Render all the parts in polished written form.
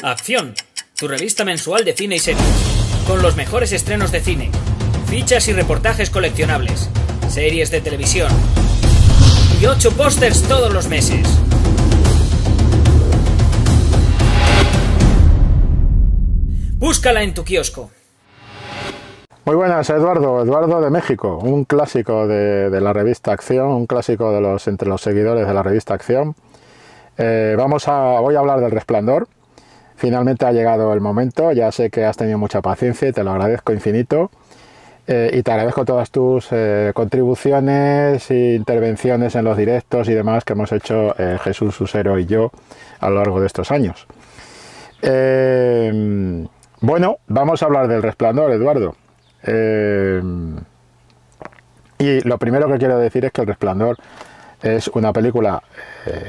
Acción, tu revista mensual de cine y series, con los mejores estrenos de cine, fichas y reportajes coleccionables, series de televisión y 8 pósters todos los meses. Búscala en tu kiosco. Muy buenas, Eduardo de México, un clásico de la revista Acción, un clásico entre los seguidores de la revista Acción. Voy a hablar del Resplandor. Finalmente ha llegado el momento, ya sé que has tenido mucha paciencia y te lo agradezco infinito. Y te agradezco todas tus contribuciones e intervenciones en los directos y demás que hemos hecho Jesús Usero y yo a lo largo de estos años. Bueno, vamos a hablar del Resplandor, Eduardo. Y lo primero que quiero decir es que el Resplandor es una película,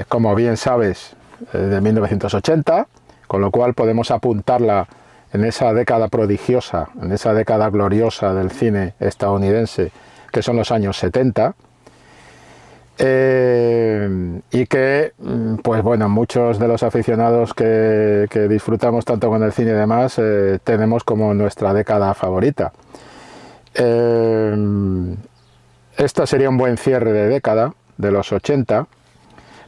como bien sabes, de 1980, con lo cual podemos apuntarla en esa década prodigiosa, en esa década gloriosa del cine estadounidense, que son los años 70, y que, pues bueno, muchos de los aficionados que disfrutamos tanto con el cine y demás, tenemos como nuestra década favorita. Esta sería un buen cierre de década, de los 80,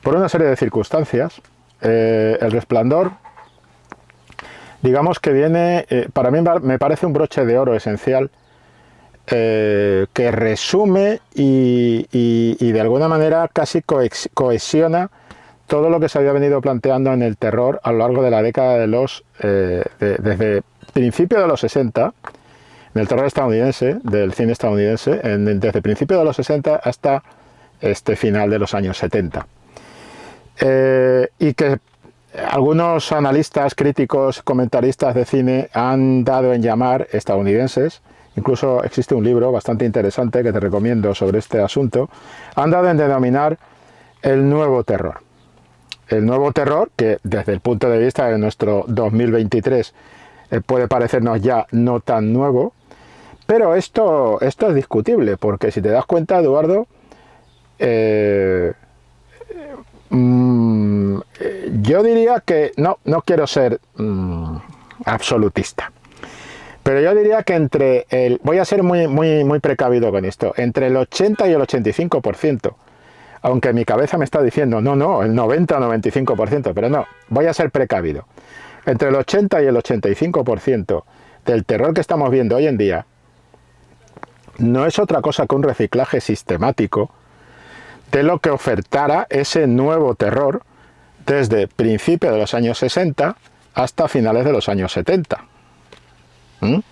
por una serie de circunstancias. El Resplandor, digamos que viene, para mí me parece un broche de oro esencial, que resume y de alguna manera casi cohesiona todo lo que se había venido planteando en el terror a lo largo de la década de desde principios de los 60, en el terror estadounidense, del cine estadounidense, desde principios de los 60 hasta este final de los años 70. Y que algunos analistas, críticos, comentaristas de cine han dado en llamar estadounidenses, incluso existe un libro bastante interesante que te recomiendo sobre este asunto, han dado en denominar el nuevo terror. El nuevo terror, que desde el punto de vista de nuestro 2023 puede parecernos ya no tan nuevo, pero esto es discutible, porque si te das cuenta, Eduardo, yo diría que, no quiero ser absolutista, pero yo diría que voy a ser muy precavido con esto, entre el 80 y el 85%, aunque mi cabeza me está diciendo, no, el 90 o 95%, pero no, voy a ser precavido. Entre el 80 y el 85% del terror que estamos viendo hoy en día no es otra cosa que un reciclaje sistemático de lo que ofertara ese nuevo terror desde principios de los años 60 hasta finales de los años 70. Y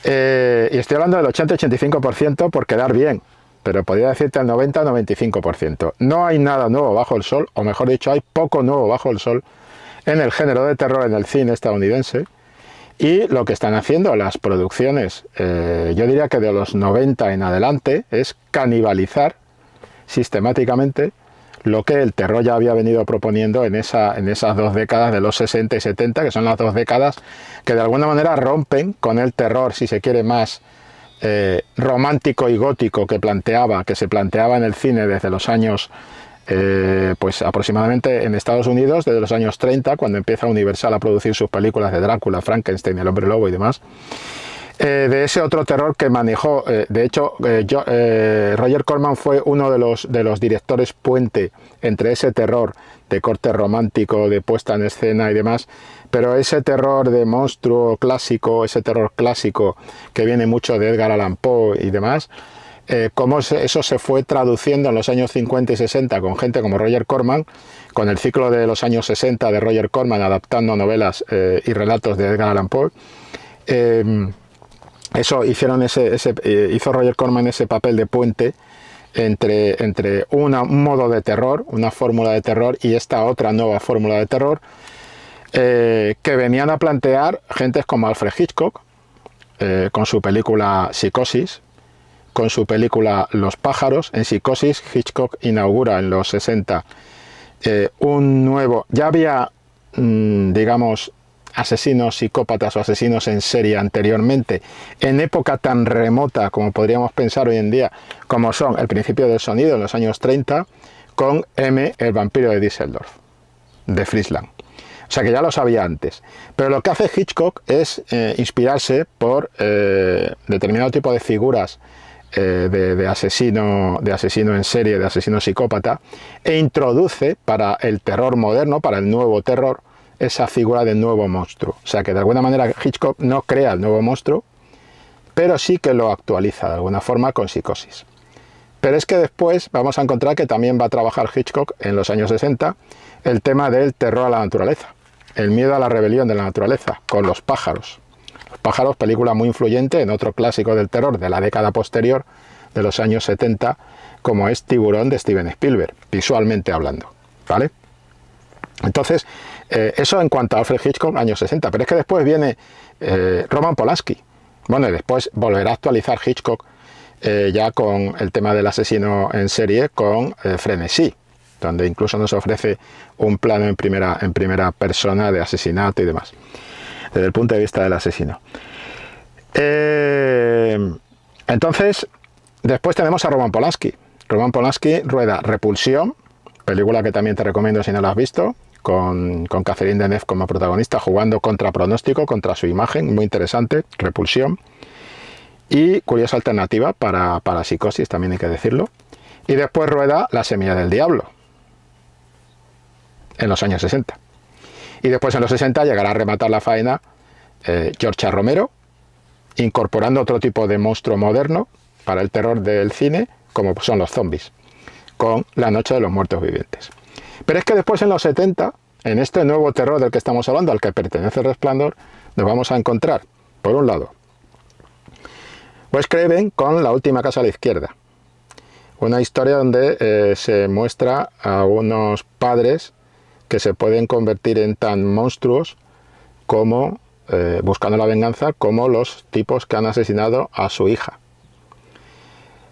estoy hablando del 80-85% por quedar bien, pero podría decirte el 90-95%. No hay nada nuevo bajo el sol, o mejor dicho, hay poco nuevo bajo el sol en el género de terror en el cine estadounidense. Y lo que están haciendo las producciones, yo diría que de los 90 en adelante, es canibalizar sistemáticamente lo que el terror ya había venido proponiendo en esas dos décadas de los 60 y 70, que son las dos décadas que de alguna manera rompen con el terror, si se quiere, más romántico y gótico que se planteaba en el cine desde los años, pues aproximadamente en Estados Unidos, desde los años 30, cuando empieza Universal a producir sus películas de Drácula, Frankenstein, El Hombre Lobo y demás. De ese otro terror que manejó, de hecho, Roger Corman fue uno de los directores puente entre ese terror de corte romántico, de puesta en escena y demás, pero ese terror de monstruo clásico, ese terror clásico que viene mucho de Edgar Allan Poe y demás, cómo eso se fue traduciendo en los años 50 y 60 con gente como Roger Corman, con el ciclo de los años 60 de Roger Corman adaptando novelas y relatos de Edgar Allan Poe. Hizo Roger Corman ese papel de puente entre un modo de terror, una fórmula de terror y esta otra nueva fórmula de terror que venían a plantear gentes como Alfred Hitchcock con su película Psicosis, con su película Los pájaros. En Psicosis Hitchcock inaugura en los 60 un nuevo, ya había digamos asesinos psicópatas o asesinos en serie anteriormente, en época tan remota como podríamos pensar hoy en día, como son El principio del sonido en los años 30, con M, el vampiro de Düsseldorf, de Friesland. O sea que ya lo sabía antes. Pero lo que hace Hitchcock es inspirarse por determinado tipo de figuras de asesino en serie, de asesino psicópata, e introduce para el terror moderno, para el nuevo terror, esa figura del nuevo monstruo. O sea que de alguna manera Hitchcock no crea el nuevo monstruo, pero sí que lo actualiza de alguna forma con Psicosis. Pero es que después vamos a encontrar que también va a trabajar Hitchcock en los años 60 el tema del terror a la naturaleza, el miedo a la rebelión de la naturaleza, con Los pájaros. Los pájaros, película muy influyente en otro clásico del terror de la década posterior, de los años 70, como es Tiburón de Steven Spielberg, visualmente hablando, ¿vale? Entonces, eso en cuanto a Alfred Hitchcock, años 60, pero es que después viene Roman Polanski. Bueno, y después volverá a actualizar Hitchcock ya con el tema del asesino en serie, con Frenesí, donde incluso nos ofrece un plano en primera persona de asesinato y demás, desde el punto de vista del asesino. Entonces, después tenemos a Roman Polanski. Roman Polanski rueda Repulsión, película que también te recomiendo si no la has visto, con Catherine Deneuve como protagonista, jugando contra pronóstico, contra su imagen, muy interesante, Repulsión. Y curiosa alternativa para Psicosis, también hay que decirlo. Y después rueda La semilla del diablo, en los años 60. Y después en los 60 llegará a rematar la faena George A. Romero, incorporando otro tipo de monstruo moderno para el terror del cine, como son los zombies, con La noche de los muertos vivientes. Pero es que después en los 70, en este nuevo terror del que estamos hablando, al que pertenece El Resplandor, nos vamos a encontrar, por un lado, Wes Craven con La última casa a la izquierda. Una historia donde se muestra a unos padres que se pueden convertir en tan monstruos como, buscando la venganza, como los tipos que han asesinado a su hija.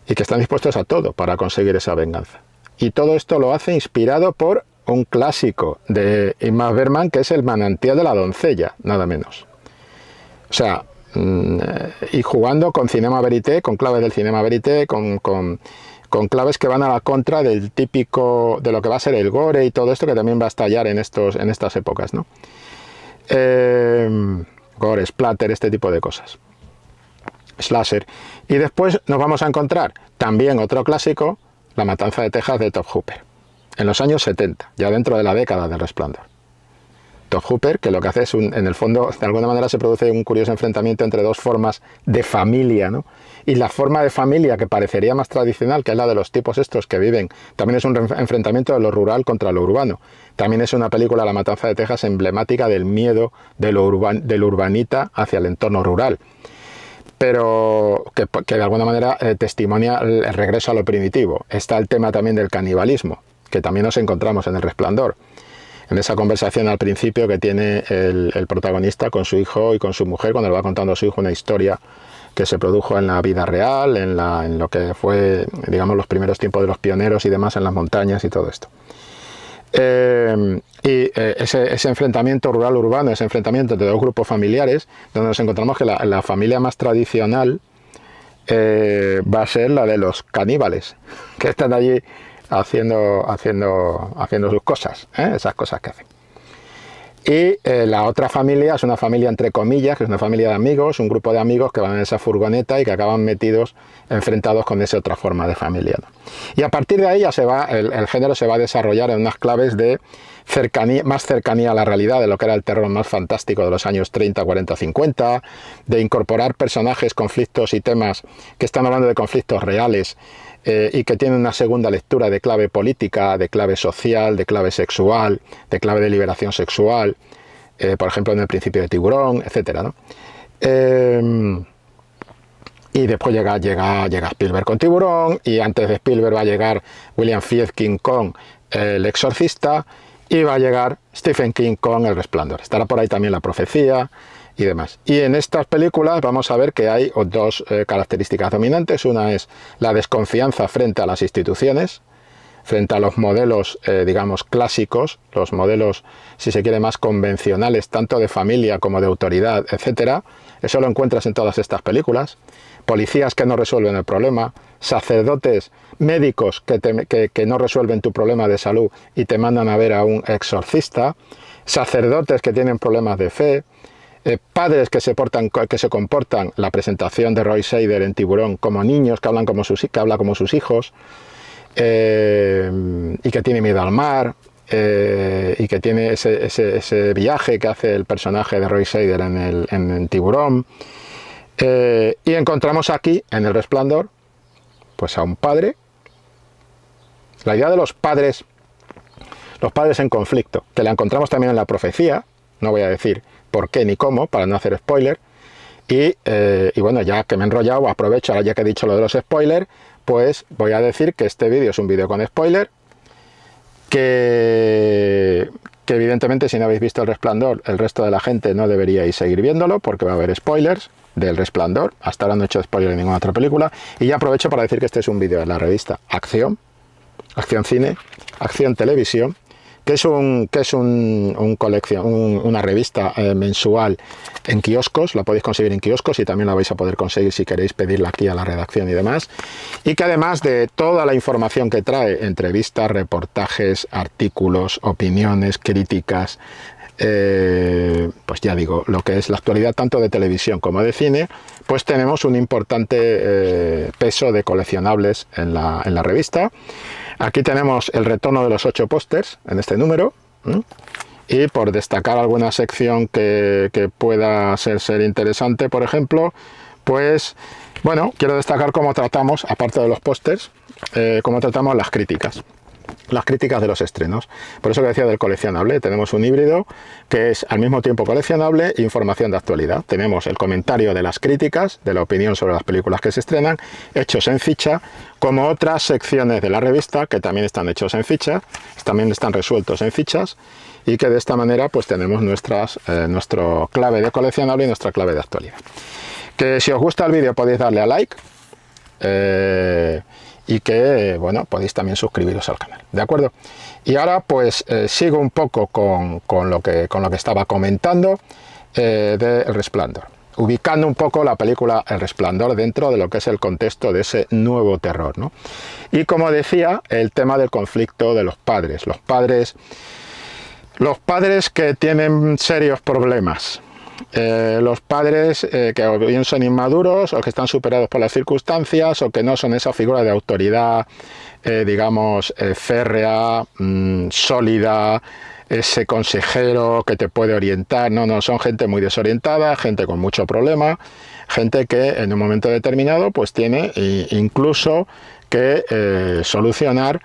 Y que están dispuestos a todo para conseguir esa venganza. Y todo esto lo hace inspirado por un clásico de Ingmar Bergman, que es El manantial de la doncella, nada menos. O sea, y jugando con cinema verité, con claves del cinema verité, con claves que van a la contra del típico, de lo que va a ser el gore y todo esto, que también va a estallar en estas épocas, ¿no? Gore, splatter, este tipo de cosas. Slasher. Y después nos vamos a encontrar también otro clásico, La matanza de Texas de Tobe Hooper, en los años 70, ya dentro de la década del Resplandor. Tobe Hooper, que lo que hace es, en el fondo, de alguna manera se produce un curioso enfrentamiento entre dos formas de familia, ¿no? Y la forma de familia que parecería más tradicional, que es la de los tipos estos que viven, también es un enfrentamiento de lo rural contra lo urbano. También es una película, La matanza de Texas, emblemática del miedo del urbanita hacia el entorno rural, pero que de alguna manera testimonia el regreso a lo primitivo. Está el tema también del canibalismo, que también nos encontramos en El Resplandor, en esa conversación al principio que tiene el protagonista con su hijo y con su mujer, cuando le va contando a su hijo una historia que se produjo en la vida real, en lo que fue, digamos, los primeros tiempos de los pioneros y demás en las montañas y todo esto. Ese enfrentamiento rural-urbano, ese enfrentamiento de dos grupos familiares, donde nos encontramos que la familia más tradicional va a ser la de los caníbales, que están allí haciendo sus cosas, esas cosas que hacen. Y la otra familia es una familia entre comillas, que es una familia de amigos, un grupo de amigos que van en esa furgoneta y que acaban enfrentados con esa otra forma de familia, ¿no? Y a partir de ahí ya el género se va a desarrollar en unas claves de más cercanía a la realidad, de lo que era el terror más fantástico de los años 30, 40, 50, de incorporar personajes, conflictos y temas que están hablando de conflictos reales, y que tienen una segunda lectura de clave política, de clave social, de clave sexual, de clave de liberación sexual, por ejemplo en El principio de Tiburón, etcétera, ¿no? Y después llega Spielberg con Tiburón, y antes de Spielberg va a llegar William Friedkin con El exorcista, y va a llegar Stephen King con El Resplandor. Estará por ahí también La profecía y demás. Y en estas películas vamos a ver que hay dos características dominantes. Una es la desconfianza frente a las instituciones, frente a los modelos, digamos, clásicos, los modelos, si se quiere, más convencionales, tanto de familia como de autoridad, etcétera. Eso lo encuentras en todas estas películas. Policías que no resuelven el problema, sacerdotes, médicos que no resuelven tu problema de salud y te mandan a ver a un exorcista, sacerdotes que tienen problemas de fe, padres que se comportan, la presentación de Roy Scheider en Tiburón, como niños que hablan como sus hijos, y que tiene miedo al mar, y que tiene ese viaje que hace el personaje de Roy Scheider en Tiburón. Y encontramos aquí, en El Resplandor, pues a un padre. La idea de los padres en conflicto, que la encontramos también en La Profecía, no voy a decir por qué ni cómo, para no hacer spoiler. Y bueno, ya que me he enrollado, aprovecho, ahora ya que he dicho lo de los spoilers, pues voy a decir que este vídeo es un vídeo con spoiler, que evidentemente si no habéis visto El Resplandor, el resto de la gente no deberíais seguir viéndolo, porque va a haber spoilers del Resplandor. Hasta ahora no he hecho spoiler de ninguna otra película. Y ya aprovecho para decir que este es un vídeo de la revista Acción Cine, Acción Televisión, que es una revista mensual en kioscos. La podéis conseguir en kioscos y también la vais a poder conseguir si queréis pedirla aquí a la redacción y demás. Y que además de toda la información que trae, entrevistas, reportajes, artículos, opiniones, críticas, pues ya digo, lo que es la actualidad tanto de televisión como de cine, pues tenemos un importante peso de coleccionables en la revista. Aquí tenemos el retorno de los 8 pósters en este número, y por destacar alguna sección que pueda ser interesante, por ejemplo, pues bueno, quiero destacar cómo tratamos, aparte de los pósters, cómo tratamos las críticas de los estrenos. Por eso que decía del coleccionable, tenemos un híbrido que es al mismo tiempo coleccionable e información de actualidad. Tenemos el comentario de las críticas, de la opinión sobre las películas que se estrenan, hechos en ficha, como otras secciones de la revista que también están hechos en ficha, también están resueltos en fichas, y que de esta manera pues tenemos nuestro clave de coleccionable y nuestra clave de actualidad. Que si os gusta el vídeo podéis darle a like, y que, bueno, podéis también suscribiros al canal, ¿de acuerdo? Y ahora pues sigo un poco con lo que estaba comentando de El Resplandor, ubicando un poco la película El Resplandor dentro de lo que es el contexto de ese nuevo terror, ¿no? Y como decía, el tema del conflicto de los padres que tienen serios problemas. Los padres que o bien son inmaduros o que están superados por las circunstancias o que no son esa figura de autoridad, digamos, férrea, sólida, ese consejero que te puede orientar. No, son gente muy desorientada, gente con mucho problema, gente que en un momento determinado pues tiene incluso que solucionar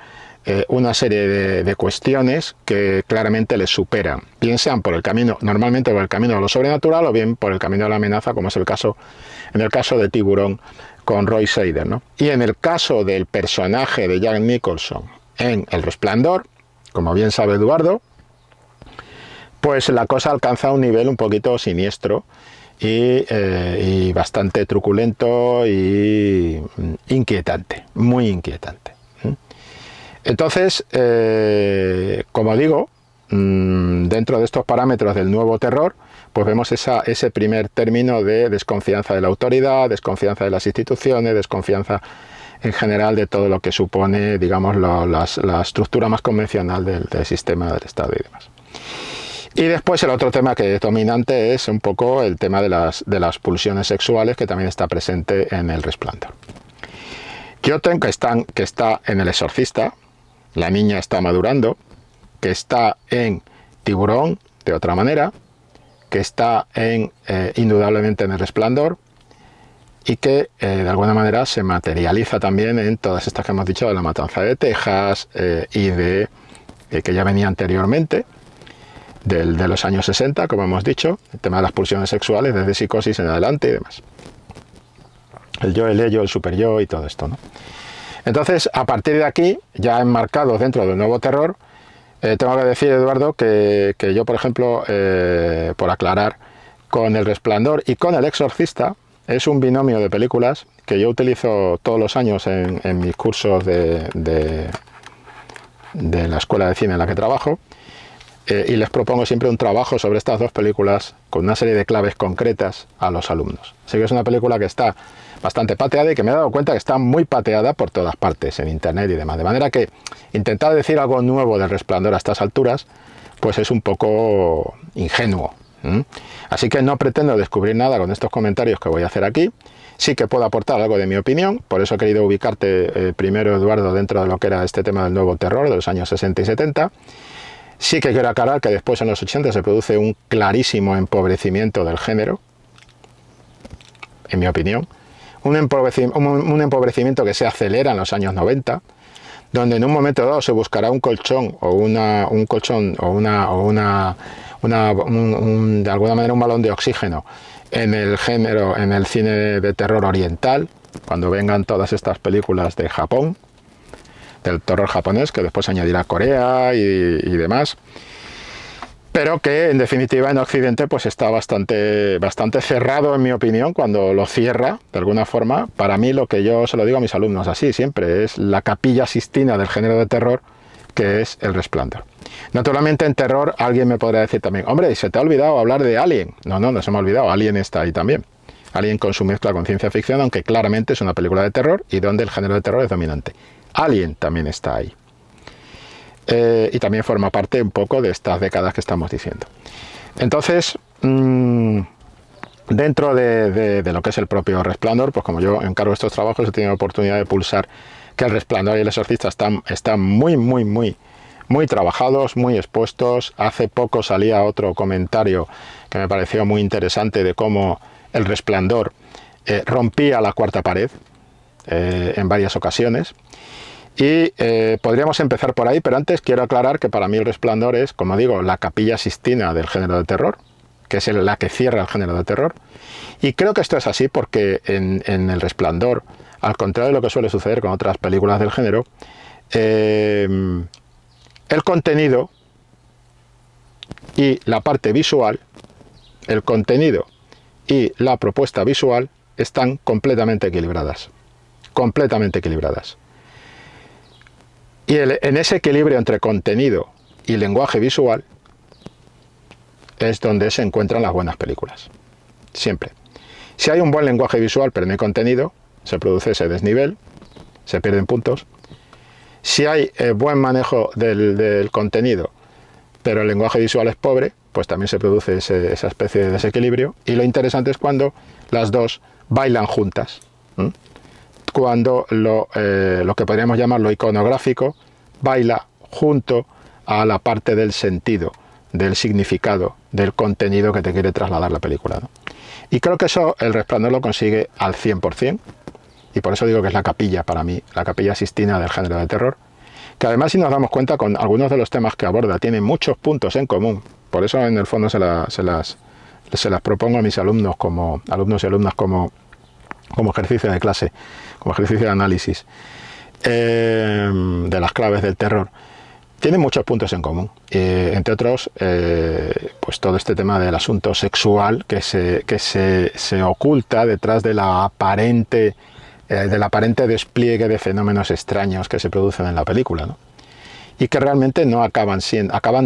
una serie de cuestiones que claramente les superan, bien sean por el camino, normalmente por el camino de lo sobrenatural, o bien por el camino de la amenaza, como es el caso de Tiburón con Roy Scheider, ¿no? Y en el caso del personaje de Jack Nicholson en El Resplandor, como bien sabe Eduardo, pues la cosa alcanza un nivel un poquito siniestro y bastante truculento y inquietante, muy inquietante. Entonces, como digo, dentro de estos parámetros del nuevo terror, pues vemos ese primer término de desconfianza de la autoridad, desconfianza de las instituciones, desconfianza en general de todo lo que supone, digamos, la estructura más convencional del sistema del Estado y demás. Y después el otro tema que es dominante es un poco el tema de las pulsiones sexuales, que también está presente en El Resplandor. Kyoten, que está en El Exorcista, La niña está madurando, que está en Tiburón, de otra manera, que está indudablemente en El Resplandor, y que de alguna manera se materializa también en todas estas que hemos dicho de La Matanza de Texas, y que ya venía anteriormente, de los años 60, como hemos dicho, el tema de las pulsiones sexuales, desde Psicosis en adelante y demás. El yo, el ello, el super yo y todo esto, ¿no? Entonces, a partir de aquí, ya enmarcados dentro del nuevo terror, tengo que decir, Eduardo, que yo, por ejemplo, por aclarar, con El Resplandor y con El Exorcista, es un binomio de películas que yo utilizo todos los años en mis cursos de la escuela de cine en la que trabajo, y les propongo siempre un trabajo sobre estas dos películas con una serie de claves concretas a los alumnos. Así que es una película que está bastante pateada y que me he dado cuenta que está muy pateada por todas partes, en internet y demás. De manera que intentar decir algo nuevo del Resplandor a estas alturas, pues es un poco ingenuo. Así que no pretendo descubrir nada con estos comentarios que voy a hacer aquí. Sí que puedo aportar algo de mi opinión, por eso he querido ubicarte primero, Eduardo, dentro de lo que era este tema del nuevo terror de los años 60 y 70. Sí que quiero aclarar que después en los 80 se produce un clarísimo empobrecimiento del género, en mi opinión. Un empobrecimiento que se acelera en los años 90, donde en un momento dado se buscará un colchón o de alguna manera un balón de oxígeno en el género, en el cine de terror oriental, cuando vengan todas estas películas de Japón, del terror japonés, que después añadirá Corea y demás, pero que en definitiva en Occidente pues está bastante cerrado, en mi opinión, cuando lo cierra de alguna forma. Para mí, lo que yo se lo digo a mis alumnos así siempre, es la Capilla Sistina del género de terror, que es El Resplandor. Naturalmente en terror alguien me podrá decir también, hombre, se te ha olvidado hablar de Alien. No se me ha olvidado, Alien está ahí también. Alien con su mezcla con ciencia ficción, aunque claramente es una película de terror y donde el género de terror es dominante. Alien también está ahí. Y también forma parte un poco de estas décadas que estamos diciendo. Entonces, dentro de lo que es el propio Resplandor, pues como yo encargo estos trabajos, he tenido la oportunidad de pulsar que El Resplandor y El Exorcista están muy trabajados, muy expuestos. Hace poco salía otro comentario que me pareció muy interesante de cómo El Resplandor rompía la cuarta pared en varias ocasiones. Y podríamos empezar por ahí, pero antes quiero aclarar que para mí El Resplandor es, como digo, la Capilla Sistina del género de terror, que es la que cierra el género de terror. Y creo que esto es así porque en El Resplandor, al contrario de lo que suele suceder con otras películas del género, el contenido y la parte visual, el contenido y la propuesta visual están completamente equilibradas. Completamente equilibradas. Y en ese equilibrio entre contenido y lenguaje visual es donde se encuentran las buenas películas. Siempre. Si hay un buen lenguaje visual pero no hay contenido, se produce ese desnivel, se pierden puntos. Si hay buen manejo del contenido pero el lenguaje visual es pobre, pues también se produce esa especie de desequilibrio. Y lo interesante es cuando las dos bailan juntas. Cuando lo que podríamos llamar lo iconográfico baila junto a la parte del sentido, del significado, del contenido que te quiere trasladar la película, ¿no? Y creo que eso El Resplandor lo consigue al 100%, y por eso digo que es la capilla para mí, la Capilla Sistina del género de terror, que además, si nos damos cuenta, con algunos de los temas que aborda tiene muchos puntos en común. Por eso en el fondo se las propongo a mis alumnos y alumnas como ejercicio de clase, como ejercicio de análisis de las claves del terror. Tiene muchos puntos en común, entre otros pues todo este tema del asunto sexual que se oculta detrás de del aparente despliegue de fenómenos extraños que se producen en la película, ¿no? Y que realmente no acaban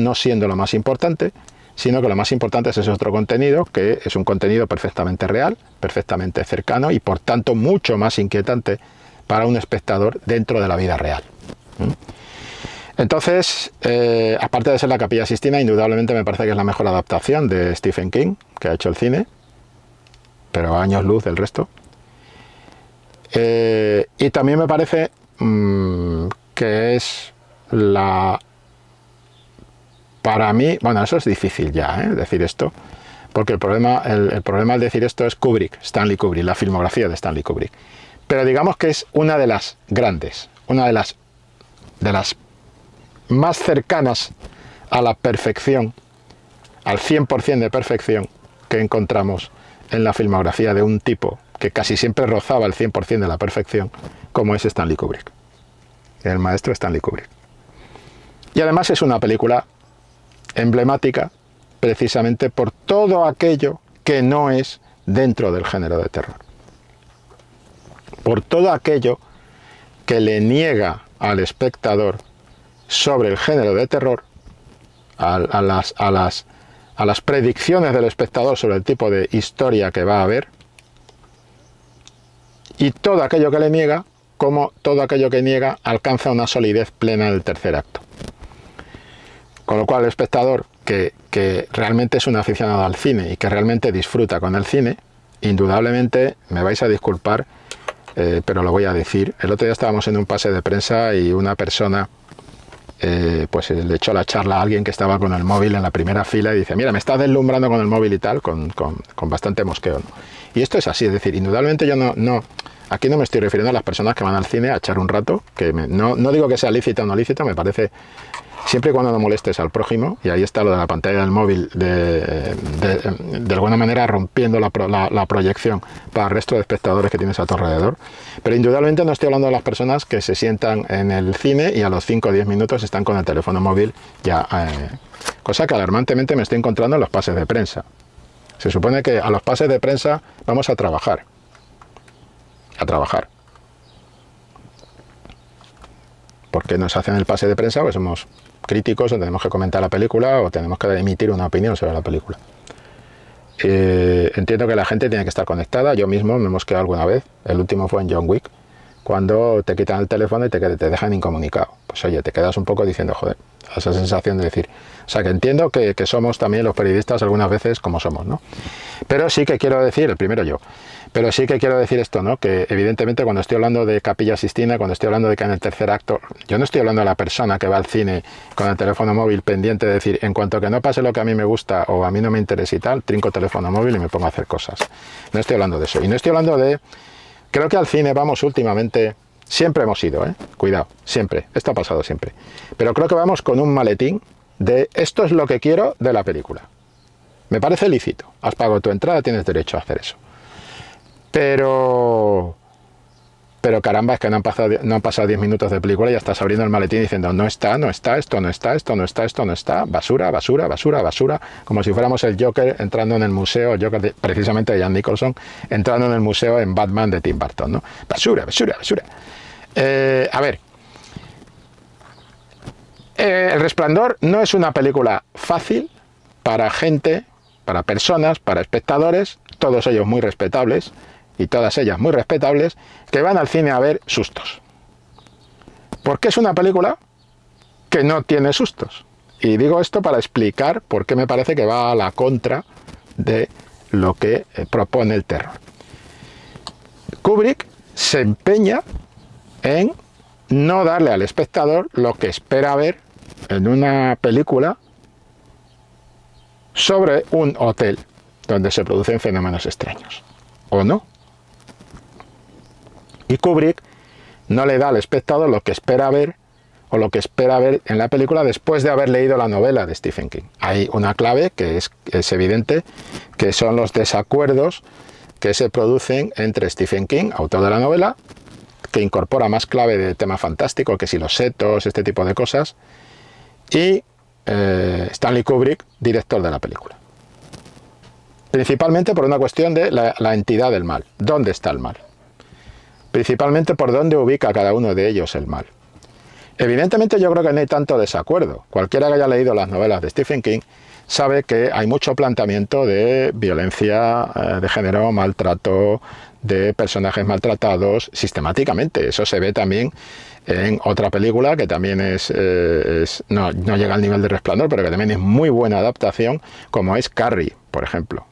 no siendo lo más importante, sino que lo más importante es ese otro contenido, que es un contenido perfectamente real, perfectamente cercano y por tanto mucho más inquietante para un espectador dentro de la vida real. Entonces, aparte de ser la Capilla Sistina, indudablemente me parece que es la mejor adaptación de Stephen King que ha hecho el cine, pero a años luz del resto. Y también me parece que es para mí, bueno, eso es difícil ya, decir esto, porque el problema al decir esto es Stanley Kubrick, la filmografía de Stanley Kubrick. Pero digamos que es una de las grandes, una de las más cercanas a la perfección, al 100% de perfección que encontramos en la filmografía de un tipo que casi siempre rozaba el 100% de la perfección, como es Stanley Kubrick, el maestro Stanley Kubrick. Y además es una película emblemática precisamente por todo aquello que no es dentro del género de terror. Por todo aquello que le niega al espectador sobre el género de terror, a las predicciones del espectador sobre el tipo de historia que va a haber, y todo aquello que le niega, como todo aquello que niega alcanza una solidez plena en el tercer acto. Con lo cual el espectador que realmente es un aficionado al cine y que realmente disfruta con el cine, indudablemente, me vais a disculpar, pero lo voy a decir. El otro día estábamos en un pase de prensa y una persona pues le echó la charla a alguien que estaba con el móvil en la primera fila y dice, mira, me estás deslumbrando con el móvil y tal, con bastante mosqueo, ¿no? Y esto es así, es decir, indudablemente yo aquí no me estoy refiriendo a las personas que van al cine a echar un rato, que no digo que sea lícito o no lícito, me parece, siempre y cuando no molestes al prójimo, y ahí está lo de la pantalla del móvil, de alguna manera rompiendo la proyección para el resto de espectadores que tienes a tu alrededor. Pero indudablemente no estoy hablando de las personas que se sientan en el cine y a los 5 o 10 minutos están con el teléfono móvil ya, cosa que alarmantemente me estoy encontrando en los pases de prensa. Se supone que a los pases de prensa vamos a trabajar. ¿Por qué nos hacen el pase de prensa? Pues somos críticos o tenemos que comentar la película o tenemos que emitir una opinión sobre la película. Entiendo que la gente tiene que estar conectada. Yo mismo me hemos quedado alguna vez. El último fue en John Wick, cuando te quitan el teléfono y te dejan incomunicado. Pues oye, te quedas un poco diciendo, joder, esa sensación de decir... O sea, que entiendo que somos también los periodistas algunas veces como somos, ¿no? Pero sí que quiero decir, el primero yo, pero sí que quiero decir esto, ¿no? Que evidentemente cuando estoy hablando de Capilla Sistina, cuando estoy hablando de que en el tercer acto, yo no estoy hablando de la persona que va al cine con el teléfono móvil pendiente de decir, en cuanto que no pase lo que a mí me gusta o a mí no me interesa y tal, trinco teléfono móvil y me pongo a hacer cosas. No estoy hablando de eso. Y no estoy hablando de... Creo que al cine vamos últimamente... Siempre hemos ido, cuidado, siempre, esto ha pasado siempre. Pero creo que vamos con un maletín de esto es lo que quiero de la película. Me parece lícito, has pagado tu entrada, tienes derecho a hacer eso. Pero caramba, es que no han pasado 10 minutos de película y ya estás abriendo el maletín diciendo no está, esto no está, basura, como si fuéramos el Joker entrando en el museo, el Joker precisamente de Jack Nicholson, entrando en el museo en Batman de Tim Burton, ¿no? Basura. A ver, El Resplandor no es una película fácil para gente, para personas, para espectadores, todos ellos muy respetables y todas ellas muy respetables, que van al cine a ver sustos. Porque es una película que no tiene sustos. Y digo esto para explicar por qué me parece que va a la contra de lo que propone el terror. Kubrick se empeña en no darle al espectador lo que espera ver en una película sobre un hotel donde se producen fenómenos extraños. ¿O no? Y Kubrick no le da al espectador lo que espera ver o lo que espera ver en la película después de haber leído la novela de Stephen King. Hay una clave que es evidente, que son los desacuerdos que se producen entre Stephen King, autor de la novela, que incorpora más clave de tema fantástico, que si los setos, este tipo de cosas, y Stanley Kubrick, director de la película. Principalmente por una cuestión de la entidad del mal. ¿Dónde está el mal? Principalmente por dónde ubica cada uno de ellos el mal. Evidentemente yo creo que no hay tanto desacuerdo. Cualquiera que haya leído las novelas de Stephen King sabe que hay mucho planteamiento de violencia de género, maltrato, de personajes maltratados sistemáticamente. Eso se ve también en otra película que también no llega al nivel de Resplandor, pero que también es muy buena adaptación, como es Carrie, por ejemplo.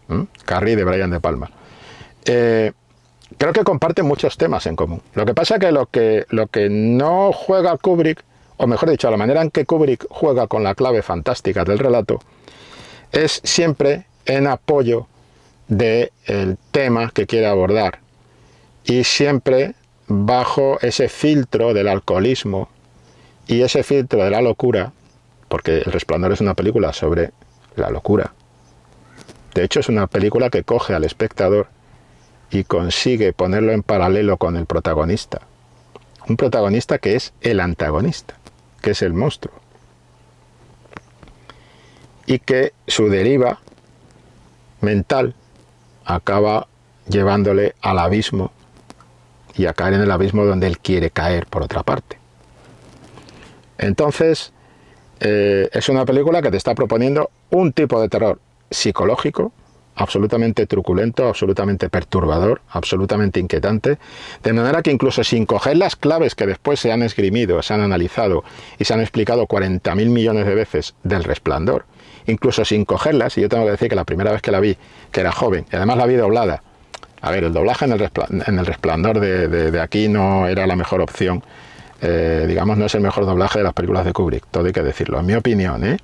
Carrie de Brian De Palma. Creo que comparten muchos temas en común. Lo que pasa es que lo que no juega Kubrick, o mejor dicho, la manera en que Kubrick juega con la clave fantástica del relato, es siempre en apoyo del tema que quiere abordar y siempre bajo ese filtro del alcoholismo y ese filtro de la locura, porque El Resplandor es una película sobre la locura. De hecho, es una película que coge al espectador y consigue ponerlo en paralelo con el protagonista. Un protagonista que es el antagonista, que es el monstruo. Y que su deriva mental acaba llevándole al abismo y a caer en el abismo donde él quiere caer por otra parte. Entonces, es una película que te está proponiendo un tipo de terror psicológico, absolutamente truculento, absolutamente perturbador, absolutamente inquietante, de manera que incluso sin coger las claves que después se han esgrimido, se han analizado y se han explicado 40.000 millones de veces del Resplandor, incluso sin cogerlas, y yo tengo que decir que la primera vez que la vi, que era joven, y además la vi doblada, a ver, el doblaje en el Resplandor de aquí no era la mejor opción, digamos, no es el mejor doblaje de las películas de Kubrick, todo hay que decirlo, en mi opinión,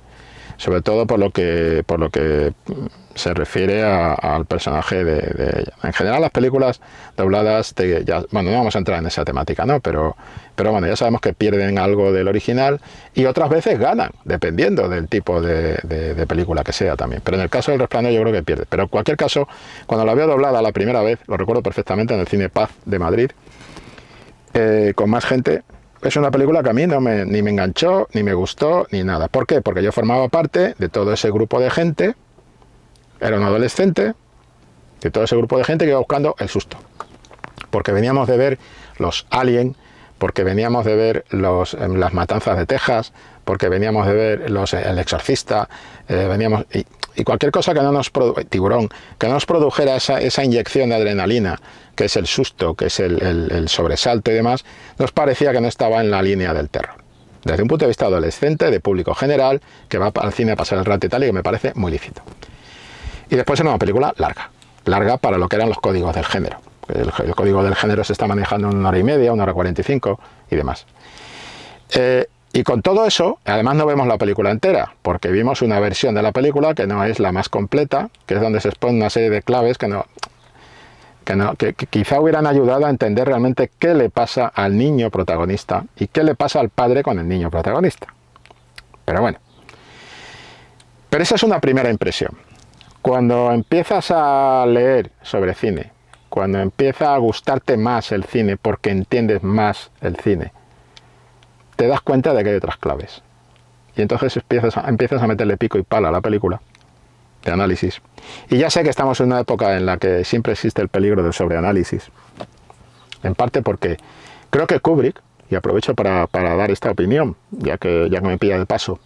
sobre todo por lo que se refiere al personaje de ella. En general las películas dobladas, bueno, no vamos a entrar en esa temática, ¿no? Pero bueno, ya sabemos que pierden algo del original y otras veces ganan, dependiendo del tipo de película que sea también. Pero en el caso del Resplandor yo creo que pierde. Pero en cualquier caso, cuando la veo doblada la primera vez, lo recuerdo perfectamente en el Cine Paz de Madrid, con más gente, es una película que a mí ni me enganchó, ni me gustó, ni nada. ¿Por qué? Porque yo formaba parte de todo ese grupo de gente, era un adolescente, de todo ese grupo de gente que iba buscando el susto. Porque veníamos de ver los Alien, porque veníamos de ver las matanzas de Texas, porque veníamos de ver El Exorcista, y cualquier cosa que no nos Tiburón, que no nos produjera esa inyección de adrenalina, que es el susto, que es el sobresalto y demás, nos parecía que no estaba en la línea del terror. Desde un punto de vista adolescente, de público general, que va al cine a pasar el rato y tal, y que me parece muy lícito. Y después era una película larga para lo que eran los códigos del género. El código del género se está manejando en 1 hora y media, 1 hora 45 y demás. Y con todo eso, además no vemos la película entera, porque vimos una versión de la película que no es la más completa, que es donde se expone una serie de claves que quizá hubieran ayudado a entender realmente qué le pasa al niño protagonista y qué le pasa al padre con el niño protagonista. Pero bueno. Pero esa es una primera impresión. Cuando empiezas a leer sobre cine, cuando empieza a gustarte más el cine porque entiendes más el cine, te das cuenta de que hay otras claves. Y entonces empiezas a meterle pico y pala a la película de análisis. Y ya sé que estamos en una época en la que siempre existe el peligro del sobreanálisis. En parte porque creo que Kubrick, y aprovecho para dar esta opinión, ya que me pilla de paso,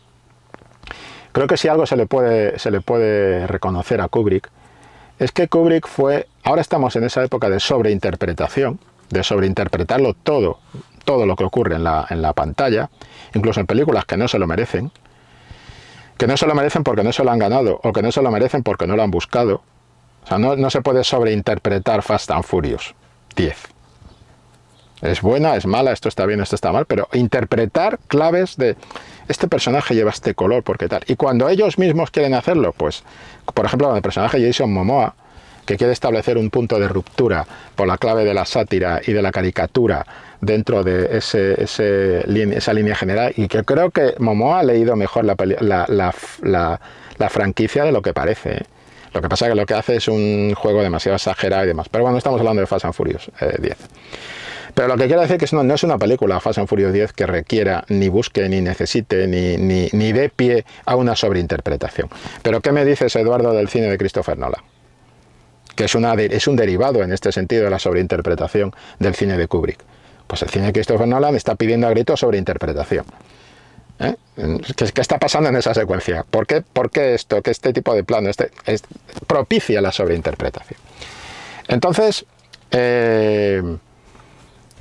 creo que si algo se le puede reconocer a Kubrick, es que Kubrick ahora estamos en esa época de sobreinterpretación, de sobreinterpretarlo todo lo que ocurre en la pantalla, incluso en películas que no se lo merecen porque no se lo han ganado, o que no se lo merecen porque no lo han buscado. O sea, no se puede sobreinterpretar Fast and Furious 10. Es buena, es mala, esto está bien, esto está mal, pero interpretar claves de este personaje lleva este color, porque tal. Y cuando ellos mismos quieren hacerlo, pues, por ejemplo, con el personaje Jason Momoa, que quiere establecer un punto de ruptura por la clave de la sátira y de la caricatura dentro de esa línea general, y que creo que Momoa ha leído mejor la franquicia de lo que parece. Lo que pasa es que lo que hace es un juego demasiado exagerado y demás. Pero bueno, estamos hablando de Fast and Furious 10. Pero lo que quiero decir es que no es una película Fast and Furious 10 que requiera, ni busque, ni necesite, ni dé pie a una sobreinterpretación. Pero ¿qué me dices, Eduardo, del cine de Christopher Nolan? Que es un derivado en este sentido de la sobreinterpretación del cine de Kubrick. Pues el cine de Christopher Nolan está pidiendo a gritos sobreinterpretación. ¿Qué está pasando en esa secuencia? ¿Por qué esto, que este tipo de plano propicia la sobreinterpretación? Entonces,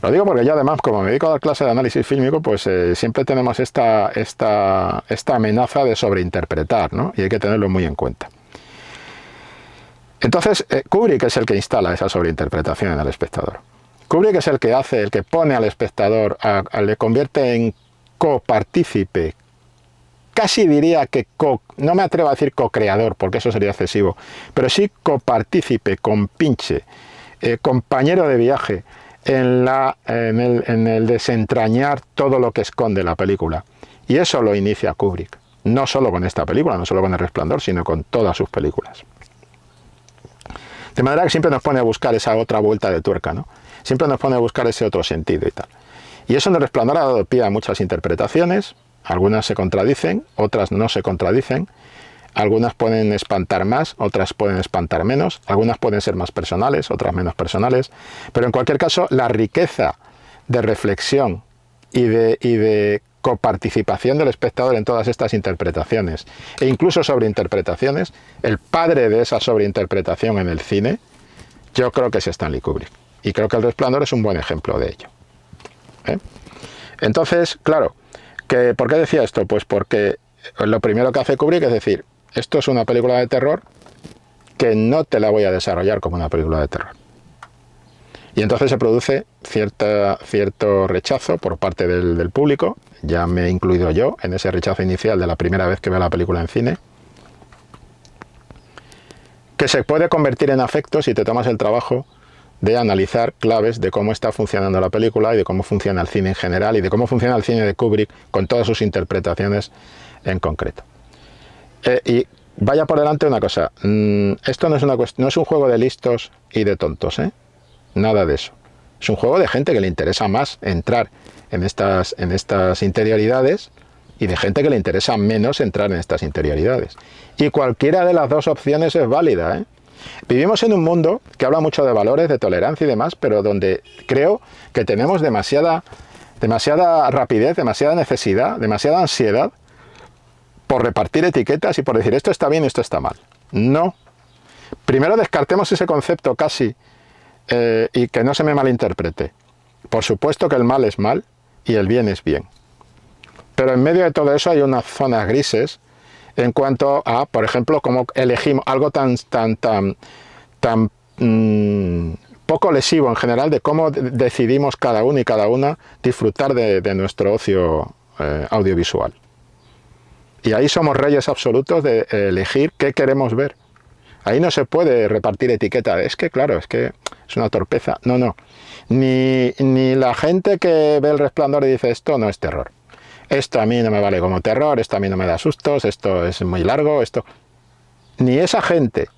lo digo porque yo además, como me dedico a dar clase de análisis fílmico, pues siempre tenemos esta amenaza de sobreinterpretar, ¿no? Y hay que tenerlo muy en cuenta. Entonces, Kubrick es el que instala esa sobreinterpretación en el espectador. Kubrick es el que pone al espectador, le convierte en copartícipe, casi diría que no me atrevo a decir co-creador, porque eso sería excesivo, pero sí copartícipe, compinche, compañero de viaje en el desentrañar todo lo que esconde la película. Y eso lo inicia Kubrick, no solo con esta película, no solo con El Resplandor, sino con todas sus películas. De manera que siempre nos pone a buscar esa otra vuelta de tuerca, ¿no? Siempre nos pone a buscar ese otro sentido y tal. Y eso en El Resplandor ha dado pie a muchas interpretaciones, algunas se contradicen, otras no se contradicen, algunas pueden espantar más, otras pueden espantar menos, algunas pueden ser más personales, otras menos personales, pero en cualquier caso la riqueza de reflexión y de coparticipación del espectador en todas estas interpretaciones e incluso sobreinterpretaciones, el padre de esa sobreinterpretación en el cine, yo creo que es Stanley Kubrick. Y creo que El Resplandor es un buen ejemplo de ello. Entonces, claro, ¿por qué decía esto? Pues porque lo primero que hace Kubrick es decir, esto es una película de terror que no te la voy a desarrollar como una película de terror. Y entonces se produce cierto rechazo por parte del público, ya me he incluido yo en ese rechazo inicial de la primera vez que veo la película en cine, que se puede convertir en afecto si te tomas el trabajo de analizar claves de cómo está funcionando la película y de cómo funciona el cine en general y de cómo funciona el cine de Kubrick con todas sus interpretaciones en concreto. Y vaya por delante una cosa, esto no es un juego de listos y de tontos, nada de eso. Es un juego de gente que le interesa más entrar en estas interioridades y de gente que le interesa menos entrar en estas interioridades. Y cualquiera de las dos opciones es válida, Vivimos en un mundo que habla mucho de valores, de tolerancia y demás, pero donde creo que tenemos demasiada rapidez, demasiada necesidad, demasiada ansiedad por repartir etiquetas y por decir esto está bien y esto está mal. No. Primero descartemos ese concepto casi y que no se me malinterprete. Por supuesto que el mal es mal y el bien es bien. Pero en medio de todo eso hay unas zonas grises en cuanto a, por ejemplo, cómo elegimos algo tan poco lesivo en general de cómo decidimos cada uno y cada una disfrutar de nuestro ocio audiovisual. Y ahí somos reyes absolutos de elegir qué queremos ver. Ahí no se puede repartir etiqueta. Es que, claro, es que es una torpeza. No, no. Ni la gente que ve El Resplandor y dice esto no es terror. Esto a mí no me vale como terror, esto a mí no me da sustos, esto es muy largo, esto... Ni esa gente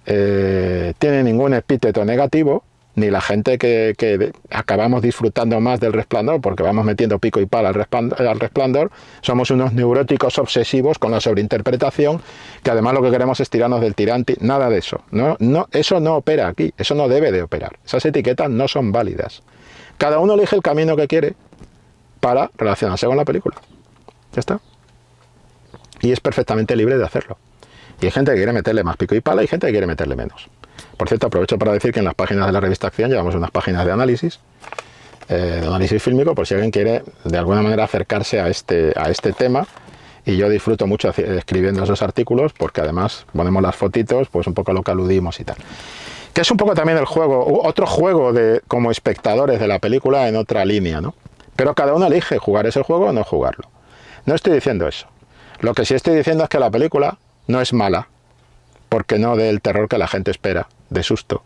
tiene ningún epíteto negativo, ni la gente que acabamos disfrutando más del Resplandor porque vamos metiendo pico y pala al Resplandor, somos unos neuróticos obsesivos con la sobreinterpretación, que además lo que queremos es tirarnos del tirante. Nada de eso. No, eso no opera aquí, eso no debe de operar. Esas etiquetas no son válidas. Cada uno elige el camino que quiere para relacionarse con la película. Ya está. Y es perfectamente libre de hacerlo. Y hay gente que quiere meterle más pico y pala y gente que quiere meterle menos. Por cierto, aprovecho para decir que en las páginas de la revista Acción llevamos unas páginas de análisis fílmico, por si alguien quiere de alguna manera acercarse a este tema. Y yo disfruto mucho escribiendo esos artículos porque además ponemos las fotitos, pues un poco lo que aludimos y tal. Que es un poco también el juego, otro juego de como espectadores de la película en otra línea, ¿no? Pero cada uno elige jugar ese juego o no jugarlo. No estoy diciendo eso. Lo que sí estoy diciendo es que la película no es mala, porque no dé el terror que la gente espera, de susto.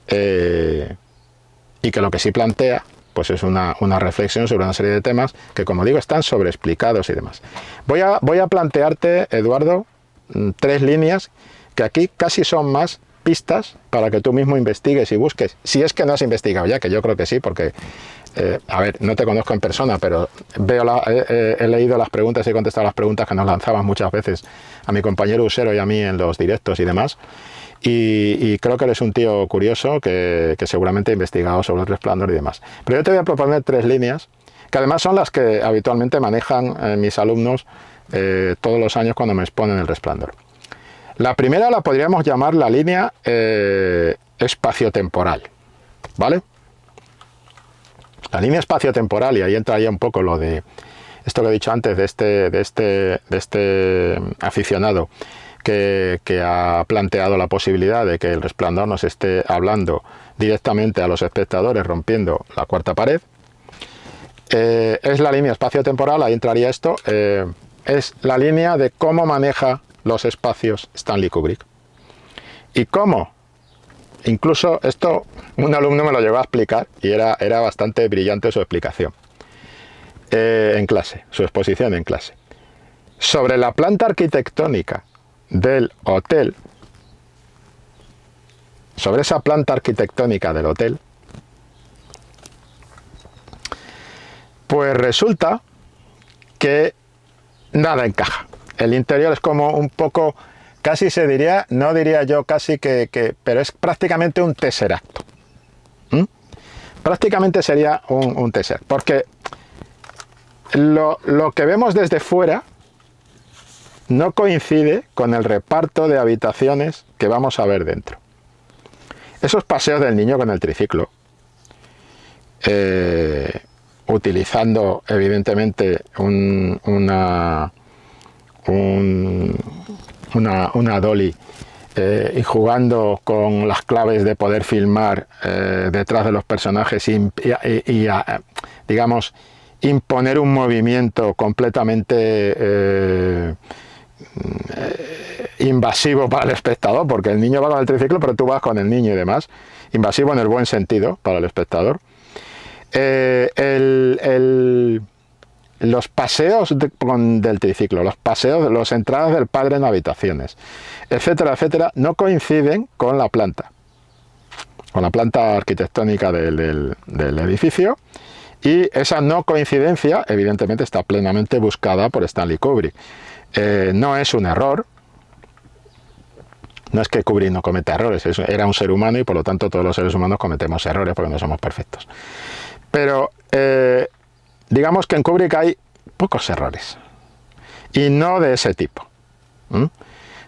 Y que lo que sí plantea, pues es una reflexión sobre una serie de temas que, como digo, están sobreexplicados y demás. Voy a plantearte, Eduardo, 3 líneas que aquí casi son más pistas para que tú mismo investigues y busques. Si es que no has investigado ya, que yo creo que sí, porque... a ver, no te conozco en persona, pero he leído las preguntas y he contestado las preguntas que nos lanzaban muchas veces a mi compañero Usero y a mí en los directos y demás. Y creo que eres un tío curioso que seguramente ha investigado sobre El Resplandor y demás. Pero yo te voy a proponer 3 líneas, que además son las que habitualmente manejan mis alumnos todos los años cuando me exponen El Resplandor. La primera la podríamos llamar la línea espaciotemporal, ¿vale? La línea espaciotemporal, y ahí entraría un poco lo de esto que he dicho antes de este aficionado que ha planteado la posibilidad de que El Resplandor nos esté hablando directamente a los espectadores rompiendo la cuarta pared. Es la línea espaciotemporal, ahí entraría esto, es la línea de cómo maneja los espacios Stanley Kubrick. Y cómo, incluso esto un alumno me lo llegó a explicar y era bastante brillante su explicación en clase, su exposición en clase. Sobre la planta arquitectónica del hotel, sobre esa planta arquitectónica del hotel, pues resulta que nada encaja. El interior es como un poco, casi se diría, no diría yo casi pero es prácticamente un tesseracto. Prácticamente sería un tesseract, porque lo que vemos desde fuera no coincide con el reparto de habitaciones que vamos a ver dentro. Esos paseos del niño con el triciclo, utilizando evidentemente una dolly y jugando con las claves de poder filmar detrás de los personajes y digamos, imponer un movimiento completamente invasivo para el espectador, porque el niño va con el triciclo, pero tú vas con el niño y demás. Invasivo en el buen sentido para el espectador. Los paseos del triciclo, los paseos, las entradas del padre en habitaciones, etcétera, etcétera, no coinciden con la planta arquitectónica del edificio, y esa no coincidencia evidentemente está plenamente buscada por Stanley Kubrick. No es un error, no es que Kubrick no cometa errores, era un ser humano y por lo tanto todos los seres humanos cometemos errores porque no somos perfectos. Pero digamos que en Kubrick hay pocos errores, y no de ese tipo,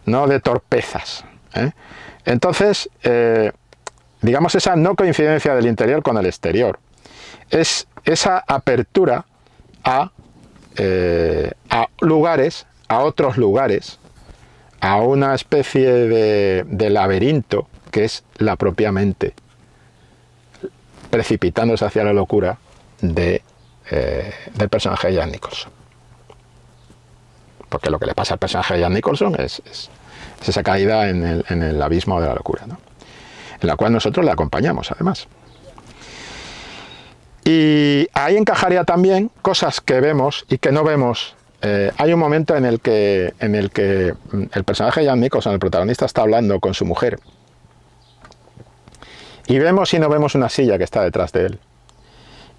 no de torpezas. Entonces, digamos, esa no coincidencia del interior con el exterior es esa apertura a lugares, a otros lugares, a una especie de laberinto que es la propia mente, precipitándose hacia la locura del personaje de Jack Nicholson. Porque lo que le pasa al personaje de Jack Nicholson es esa caída en el abismo de la locura, ¿no? En la cual nosotros le acompañamos, además. Y ahí encajaría también cosas que vemos y que no vemos. Hay un momento en el que el personaje de Jack Nicholson, el protagonista, está hablando con su mujer. Y vemos y no vemos una silla que está detrás de él.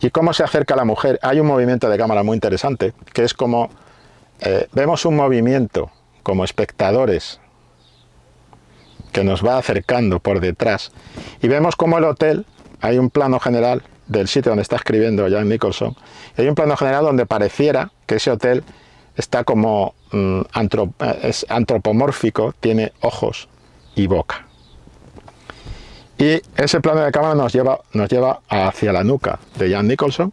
Y cómo se acerca a la mujer. Hay un movimiento de cámara muy interesante, que es como vemos un movimiento como espectadores que nos va acercando por detrás. Y vemos como el hotel, hay un plano general del sitio donde está escribiendo Jack Nicholson. Y hay un plano general donde pareciera que ese hotel está como es antropomórfico, tiene ojos y boca. Y ese plano de cámara nos lleva hacia la nuca de Jack Nicholson,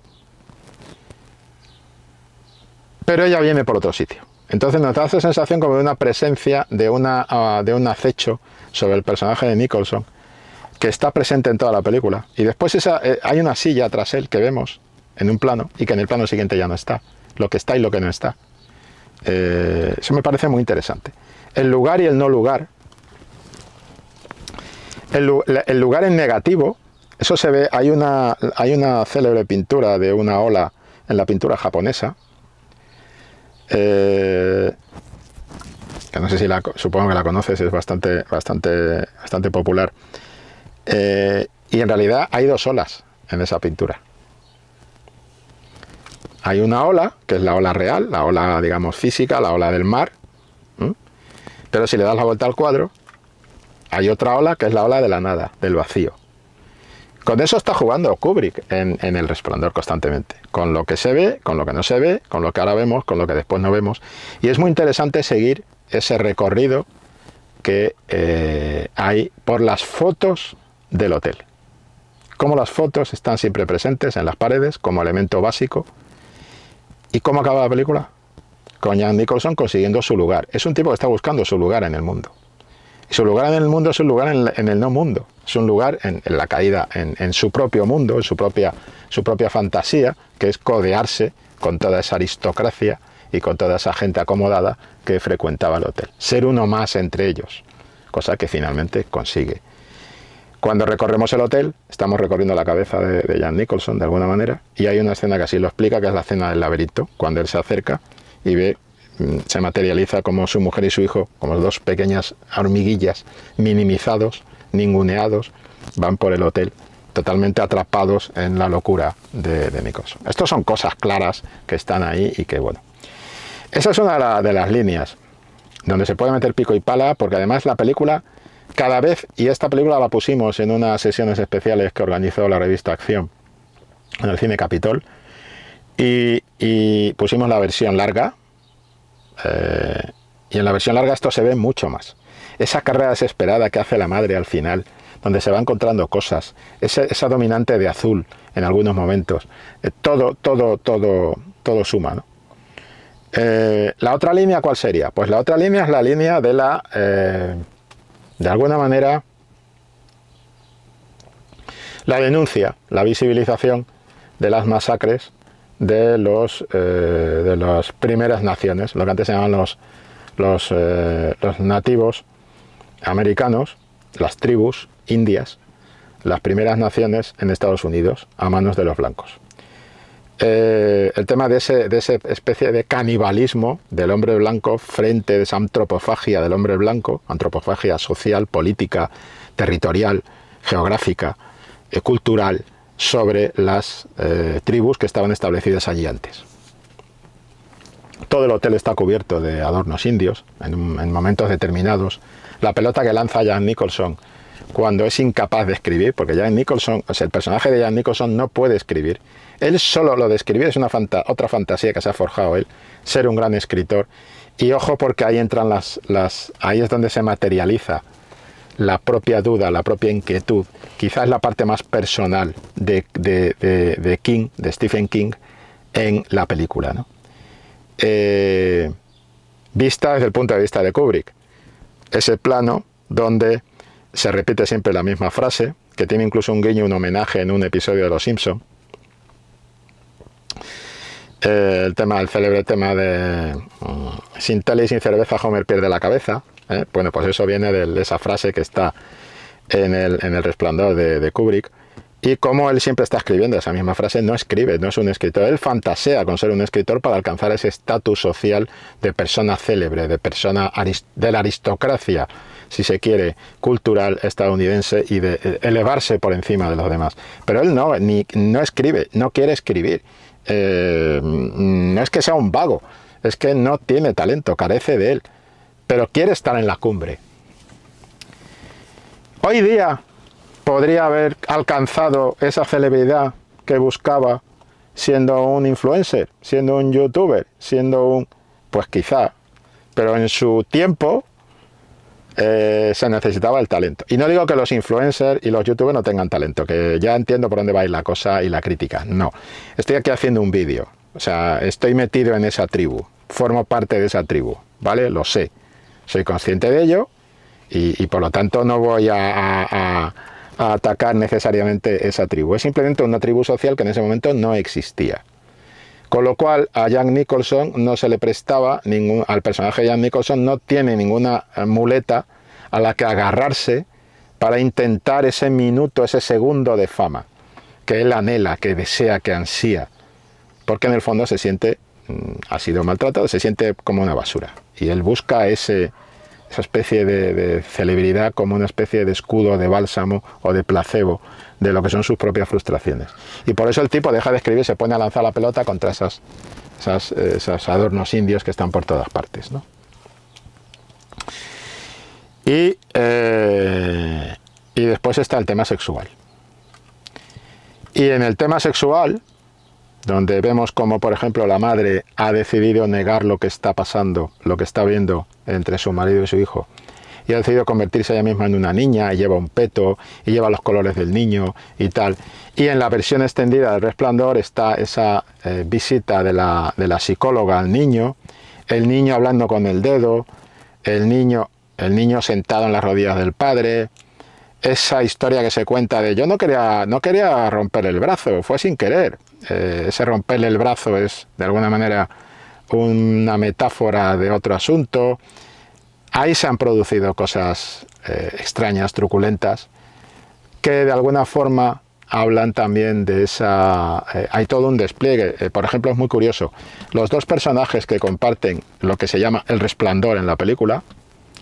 pero ella viene por otro sitio. Entonces nos da esa sensación como de una presencia, de un acecho sobre el personaje de Nicholson, que está presente en toda la película. Y después hay una silla tras él que vemos en un plano y que en el plano siguiente ya no está. Lo que está y lo que no está. Eso me parece muy interesante. El lugar y el no lugar. El lugar en negativo, eso se ve, hay una célebre pintura de una ola en la pintura japonesa, que no sé si supongo que la conoces, es bastante popular, y en realidad hay dos olas en esa pintura. Hay una ola, que es la ola real, la ola, digamos, física, la ola del mar, pero si le das la vuelta al cuadro, hay otra ola que es la ola de la nada, del vacío. Con eso está jugando Kubrick en El Resplandor constantemente. Con lo que se ve, con lo que no se ve, con lo que ahora vemos, con lo que después no vemos. Y es muy interesante seguir ese recorrido que hay por las fotos del hotel. Cómo las fotos están siempre presentes en las paredes como elemento básico. ¿Y cómo acaba la película? Con Jack Nicholson consiguiendo su lugar. Es un tipo que está buscando su lugar en el mundo. Y su lugar en el mundo es un lugar en el no mundo. Es un lugar en la caída, en su propio mundo, en su propia fantasía, que es codearse con toda esa aristocracia y con toda esa gente acomodada que frecuentaba el hotel. Ser uno más entre ellos, cosa que finalmente consigue. Cuando recorremos el hotel, estamos recorriendo la cabeza de Jack Nicholson de alguna manera, y hay una escena que así lo explica, que es la escena del laberinto, cuando él se acerca y ve, se materializa como su mujer y su hijo, como dos pequeñas hormiguillas, minimizados, ninguneados, van por el hotel, totalmente atrapados en la locura de Nicholson. Estas son cosas claras que están ahí y que, bueno. Esa es una de las líneas donde se puede meter pico y pala, porque además la película, cada vez, y esta película la pusimos en unas sesiones especiales que organizó la revista Acción en el Cine Capitol, y pusimos la versión larga, y en la versión larga esto se ve mucho más. Esa carrera desesperada que hace la madre al final, donde se va encontrando cosas, esa dominante de azul en algunos momentos, todo suma, ¿no? La otra línea, ¿cuál sería? Pues la otra línea es la línea de la, de alguna manera, la denuncia, la visibilización de las masacres de las primeras naciones, lo que antes se llamaban los nativos americanos, las tribus indias, las primeras naciones en Estados Unidos a manos de los blancos. El tema de esa especie de canibalismo del hombre blanco frente a esa antropofagia del hombre blanco, antropofagia social, política, territorial, geográfica, cultural, sobre las tribus que estaban establecidas allí antes. Todo el hotel está cubierto de adornos indios en momentos determinados. La pelota que lanza Jack Nicholson cuando es incapaz de escribir, porque Jack Nicholson, o sea, el personaje de Jack Nicholson no puede escribir. Él solo lo de escribir es otra fantasía que se ha forjado él, ser un gran escritor. Y ojo, porque ahí entran ahí es donde se materializa la propia duda, la propia inquietud, quizás la parte más personal de King, de Stephen King, en la película, ¿no? Vista desde el punto de vista de Kubrick. Ese plano donde se repite siempre la misma frase, que tiene incluso un guiño, un homenaje en un episodio de Los Simpson. El célebre tema de sin tele y sin cerveza Homer pierde la cabeza. Bueno, pues eso viene de esa frase que está en el Resplandor de Kubrick. Y como él siempre está escribiendo esa misma frase, no escribe, no es un escritor. Él fantasea con ser un escritor para alcanzar ese estatus social de persona célebre, de persona de la aristocracia, si se quiere, cultural estadounidense, y de elevarse por encima de los demás. Pero él no escribe, no quiere escribir. No es que sea un vago, es que no tiene talento, carece de él, pero quiere estar en la cumbre. Hoy día podría haber alcanzado esa celebridad que buscaba siendo un influencer, siendo un youtuber, pues quizá, pero en su tiempo se necesitaba el talento. Y no digo que los influencers y los youtubers no tengan talento, que ya entiendo por dónde va a ir la cosa y la crítica. No, estoy aquí haciendo un vídeo, o sea, estoy metido en esa tribu, formo parte de esa tribu, ¿vale? Lo sé, soy consciente de ello y por lo tanto no voy a atacar necesariamente esa tribu. Es simplemente una tribu social que en ese momento no existía. Con lo cual a Jack Nicholson no se le prestaba, al personaje de Jack Nicholson no tiene ninguna muleta a la que agarrarse para intentar ese minuto, ese segundo de fama que él anhela, que desea, que ansía, porque en el fondo se siente, ha sido maltratado, se siente como una basura. Y él busca esa especie de celebridad como una especie de escudo, de bálsamo o de placebo de lo que son sus propias frustraciones. Y por eso el tipo deja de escribir y se pone a lanzar la pelota contra esos adornos indios que están por todas partes, ¿no? Y después está el tema sexual. Y en el tema sexual, donde vemos como, por ejemplo, la madre ha decidido negar lo que está pasando, lo que está viendo entre su marido y su hijo, y ha decidido convertirse ella misma en una niña, y lleva un peto, y lleva los colores del niño y tal. Y en la versión extendida del Resplandor está esa visita de la psicóloga al niño, el niño hablando con el dedo, el niño sentado en las rodillas del padre, esa historia que se cuenta de yo no quería romper el brazo, fue sin querer. Ese romperle el brazo es de alguna manera una metáfora de otro asunto. Ahí se han producido cosas extrañas, truculentas, que de alguna forma hablan también de esa... hay todo un despliegue. Por ejemplo, es muy curioso. Los dos personajes que comparten lo que se llama el resplandor en la película,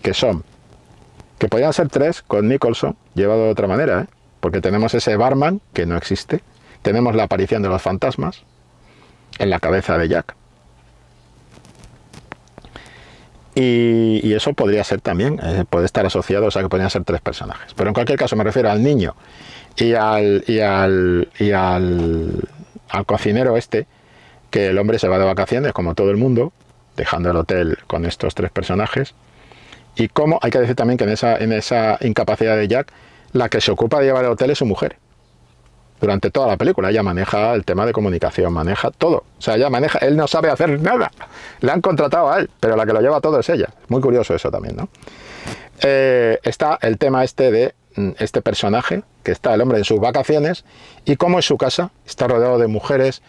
que podrían ser tres con Nicholson, llevado de otra manera, porque tenemos ese barman que no existe, tenemos la aparición de los fantasmas en la cabeza de Jack. Y eso podría ser también, puede estar asociado, o sea que podrían ser tres personajes. Pero en cualquier caso me refiero al niño y al cocinero que el hombre se va de vacaciones, como todo el mundo, dejando el hotel con estos tres personajes. Y cómo, hay que decir también que en esa incapacidad de Jack, la que se ocupa de llevar el hotel es su mujer. Durante toda la película, ella maneja el tema de comunicación, maneja todo. O sea, ella maneja, él no sabe hacer nada. Le han contratado a él, pero la que lo lleva todo es ella. Muy curioso eso también, ¿no? Está el tema este de este personaje, que está el hombre en sus vacaciones, y cómo en su casa está rodeado de mujeres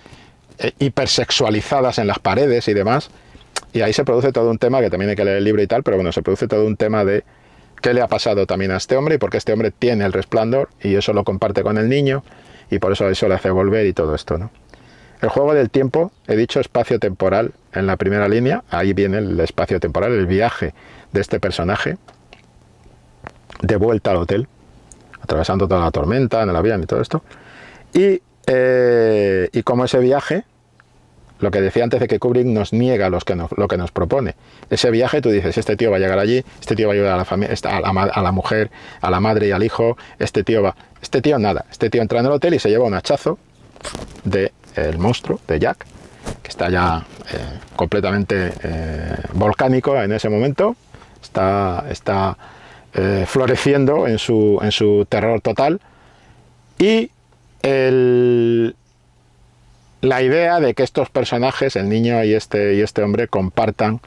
hipersexualizadas en las paredes y demás. Y ahí se produce todo un tema, que también hay que leer el libro y tal, pero bueno, se produce todo un tema de qué le ha pasado también a este hombre y por qué este hombre tiene el resplandor y eso lo comparte con el niño y por eso le hace volver y todo esto, ¿no? El juego del tiempo, he dicho espacio-temporal en la primera línea, ahí viene el espacio-temporal, el viaje de este personaje de vuelta al hotel, atravesando toda la tormenta en el avión y todo esto, y como ese viaje, lo que decía antes de que Kubrick nos niega lo que nos propone. Ese viaje, tú dices, este tío va a llegar allí, este tío va a ayudar a la familia, a la mujer, a la madre y al hijo, este tío nada, este tío entra en el hotel y se lleva un hachazo del monstruo, de Jack, que está ya completamente volcánico en ese momento, está floreciendo en su terror total, y la idea de que estos personajes, el niño y este hombre, compartan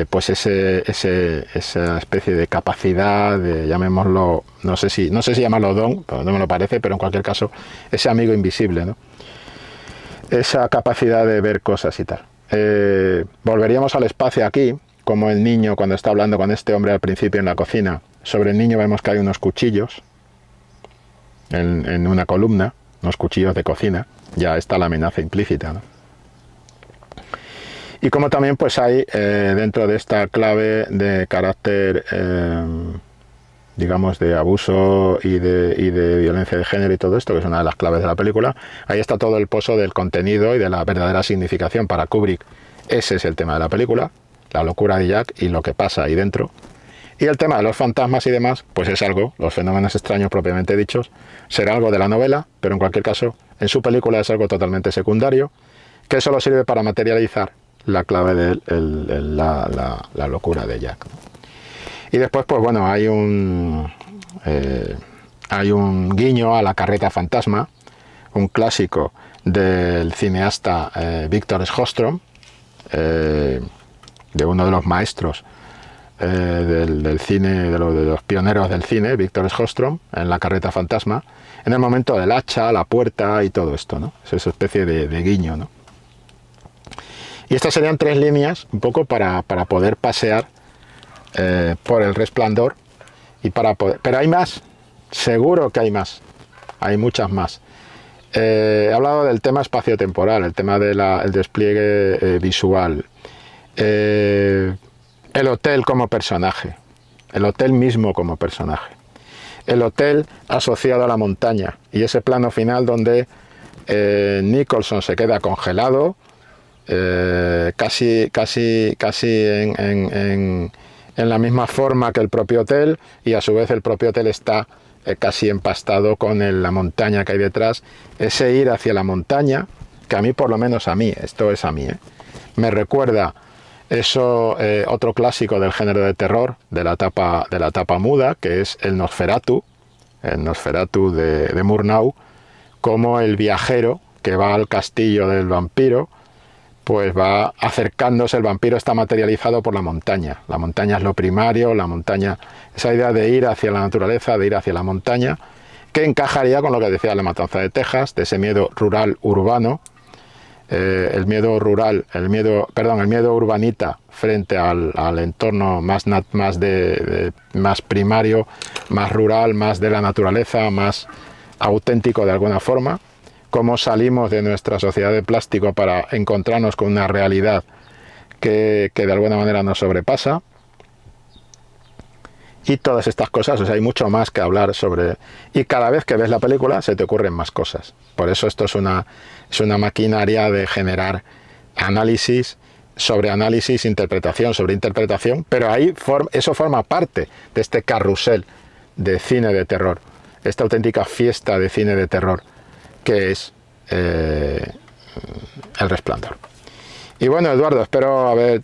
pues esa especie de capacidad, de, llamémoslo, no sé si llamarlo don, pero no me lo parece, pero en cualquier caso, ese amigo invisible, ¿no? Esa capacidad de ver cosas y tal. Volveríamos al espacio aquí, como el niño cuando está hablando con este hombre al principio en la cocina. Sobre el niño vemos que hay unos cuchillos en una columna, unos cuchillos de cocina. Ya está la amenaza implícita, ¿no? Y como también pues hay dentro de esta clave de carácter, digamos, de abuso y de violencia de género y todo esto, que es una de las claves de la película, ahí está todo el pozo del contenido y de la verdadera significación para Kubrick. Ese es el tema de la película, la locura de Jack y lo que pasa ahí dentro. Y el tema de los fantasmas y demás, pues es algo, los fenómenos extraños propiamente dichos, será algo de la novela, pero en cualquier caso, en su película es algo totalmente secundario, que solo sirve para materializar la clave de la locura de Jack. Y después, pues bueno, hay un guiño a La carreta fantasma, un clásico del cineasta Victor Sjöström, de uno de los maestros del cine, de los pioneros del cine, Victor Sjöström, en La carreta fantasma, en el momento del hacha, la puerta y todo esto, ¿no? Es esa especie de guiño, ¿no? Y estas serían tres líneas, un poco para poder pasear por El Resplandor, y pero hay más, seguro que hay más, hay muchas más. He hablado del tema espaciotemporal, el tema del despliegue visual, el hotel como personaje, el hotel mismo como personaje, el hotel asociado a la montaña y ese plano final donde Nicholson se queda congelado, casi en la misma forma que el propio hotel, y a su vez el propio hotel está casi empastado con la montaña que hay detrás. Ese ir hacia la montaña, que a mí, por lo menos a mí, esto es a mí, me recuerda eso, otro clásico del género de terror, de la tapa muda, que es el Nosferatu de Murnau, como el viajero que va al castillo del vampiro, pues va acercándose, el vampiro está materializado por la montaña es lo primario, la montaña, esa idea de ir hacia la naturaleza, de ir hacia la montaña, que encajaría con lo que decía La matanza de Texas, de ese miedo rural urbano, el miedo urbanita frente al entorno más primario, más rural, más de la naturaleza, más auténtico de alguna forma. Cómo salimos de nuestra sociedad de plástico para encontrarnos con una realidad que de alguna manera nos sobrepasa. Y todas estas cosas, o sea, hay mucho más que hablar sobre... Y cada vez que ves la película se te ocurren más cosas. Por eso esto es una maquinaria de generar análisis, interpretación sobre interpretación, pero ahí eso forma parte de este carrusel de cine de terror, esta auténtica fiesta de cine de terror, que es El Resplandor. Y bueno, Eduardo, espero haber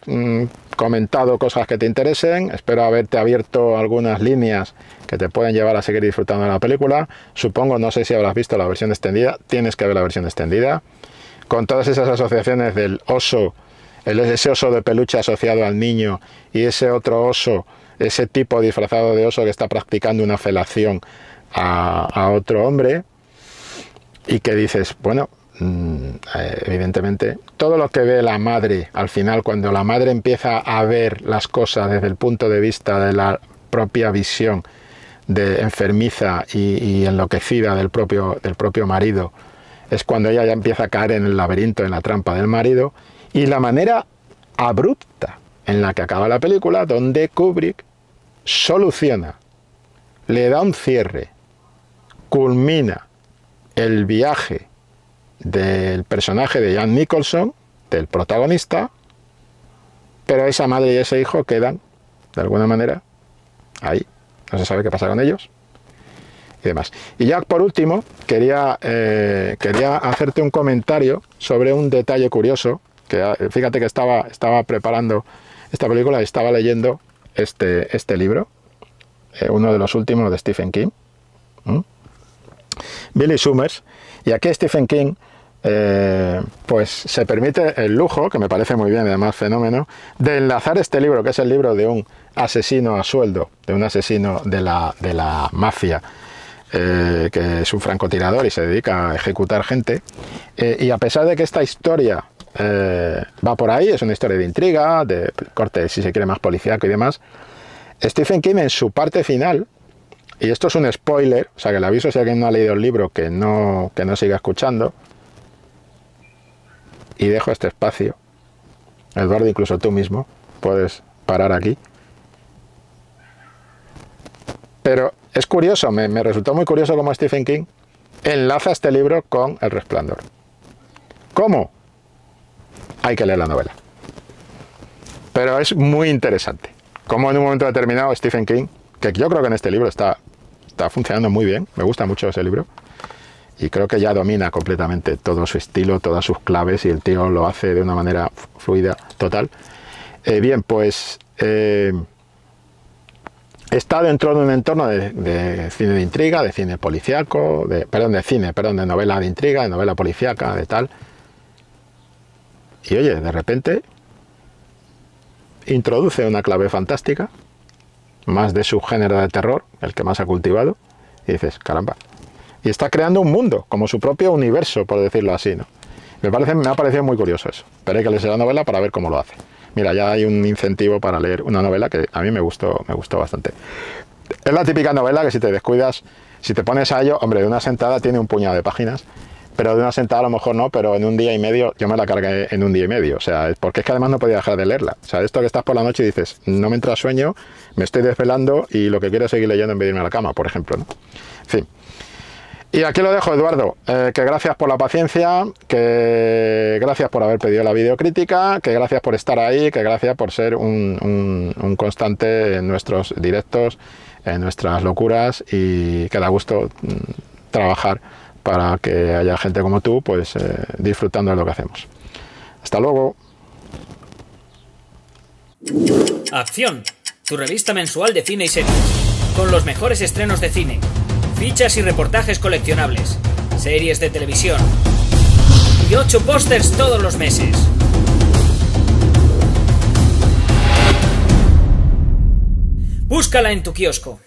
comentado cosas que te interesen, espero haberte abierto algunas líneas que te pueden llevar a seguir disfrutando de la película. Supongo, no sé si habrás visto la versión extendida, tienes que ver la versión extendida, con todas esas asociaciones del oso, ese oso de peluche asociado al niño y ese otro oso, ese tipo disfrazado de oso que está practicando una felación a otro hombre, y que dices, bueno, evidentemente todo lo que ve la madre al final, cuando la madre empieza a ver las cosas desde el punto de vista de la propia visión de enfermiza y enloquecida del propio marido, es cuando ella ya empieza a caer en el laberinto, en la trampa del marido, y la manera abrupta en la que acaba la película, donde Kubrick soluciona, le da un cierre, culmina el viaje del personaje de Jack Nicholson, del protagonista, pero esa madre y ese hijo quedan, de alguna manera, ahí. No se sabe qué pasa con ellos y demás. Y ya por último, quería hacerte un comentario sobre un detalle curioso, que fíjate que estaba preparando esta película y estaba leyendo este libro, uno de los últimos de Stephen King, Billy Summers, y aquí Stephen King pues se permite el lujo, que me parece muy bien y además fenómeno, de enlazar este libro, que es el libro de un asesino a sueldo, de un asesino de la mafia, que es un francotirador y se dedica a ejecutar gente, y a pesar de que esta historia va por ahí, es una historia de intriga, de corte, si se quiere, más policíaco y demás, Stephen King en su parte final, y esto es un spoiler, o sea que le aviso si alguien no ha leído el libro que no siga escuchando, y dejo este espacio. Eduardo, incluso tú mismo puedes parar aquí. Pero es curioso, me resultó muy curioso cómo Stephen King enlaza este libro con El Resplandor. ¿Cómo? Hay que leer la novela. Pero es muy interesante. Como en un momento determinado Stephen King, que yo creo que en este libro está funcionando muy bien, me gusta mucho ese libro, y creo que ya domina completamente todo su estilo, todas sus claves, y el tío lo hace de una manera fluida, total. Bien, pues está dentro de un entorno de cine de intriga, de cine policíaco, de novela de intriga, de novela policíaca, de tal. Y oye, de repente introduce una clave fantástica, más de su género de terror, el que más ha cultivado, y dices, caramba. Y está creando un mundo, como su propio universo, por decirlo así, ¿no? Me ha parecido muy curioso eso. Pero hay que leerse la novela para ver cómo lo hace. Mira, ya hay un incentivo para leer una novela que a mí me gustó bastante. Es la típica novela que si te descuidas, si te pones a ello, hombre, de una sentada tiene un puñado de páginas, pero de una sentada a lo mejor no, pero en un día y medio, yo me la cargué en un día y medio, o sea, porque es que además no podía dejar de leerla. O sea, esto que estás por la noche y dices, no me entra sueño, me estoy desvelando y lo que quiero es seguir leyendo en vez de irme a la cama, por ejemplo, ¿no? En fin. Y aquí lo dejo, Eduardo, que gracias por la paciencia, que gracias por haber pedido la videocrítica, que gracias por estar ahí, que gracias por ser un constante en nuestros directos, en nuestras locuras, y que da gusto trabajar para que haya gente como tú, pues disfrutando de lo que hacemos. Hasta luego. Acción, tu revista mensual de cine y series, con los mejores estrenos de cine, fichas y reportajes coleccionables, series de televisión y 8 pósters todos los meses. Búscala en tu kiosco.